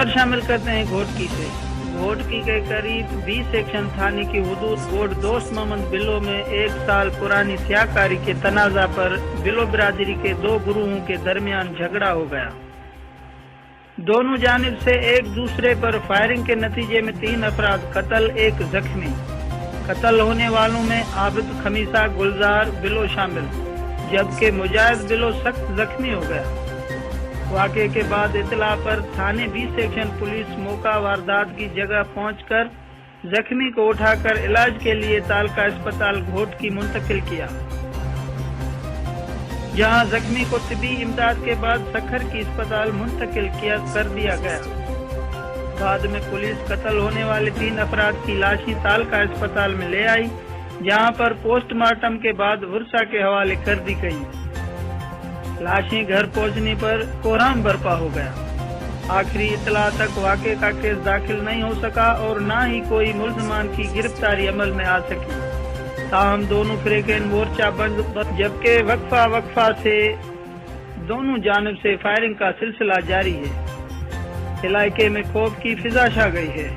خبر شامل کرتے ہیں گھوٹکی سے۔ گھوٹکی کے قریب 20 سیکشن تھانے کی حدود کوٹ دوست محمد بلو میں 1 سال پرانی سیاہ کاری کے تنازع پر بلو برادری کے 2 گروہوں کے درمیان جھگڑا ہو گیا۔ دونوں جانب سے ایک دوسرے پر فائرنگ کے نتیجے میں 3 افراد قتل، 1 زخمی۔ قتل ہونے والوں میں عابد خمیسہ گلزار بلو شامل، جبکہ مجاہد بلو سخت زخمی ہو گیا۔ واقعے کے بعد اطلاع پر تھانے 20 سیکشن پولیس موقع واردات کی جگہ پہنچ کر زخمی کو اٹھا کر علاج کے لیے تعلقہ اسپتال گھوٹکی منتقل کیا، جہاں زخمی کو طبی امداد کے بعد سکھر کی اسپتال منتقل کر دیا گیا۔ بعد میں پولیس قتل ہونے والے 3 افراد کی لاشیں تعلقہ اسپتال میں لے آئی، جہاں پر پوسٹ مارٹم کے بعد ورثہ کے حوالے کر دی گئی۔ لاشیں گھر پہنچنے پر کوہرام برپا ہو گیا۔ آخری اطلاع تک واقعے کا کیس داخل نہیں ہو سکا اور نہ ہی کوئی ملزمان کی گرفتاری عمل میں آ سکی۔ تاہم دونوں فریقین مورچہ بند، جبکہ وقفہ سے دونوں جانب سے فائرنگ کا سلسلہ جاری ہے۔ علاقے میں خوف کی فضا چھا گئی ہے۔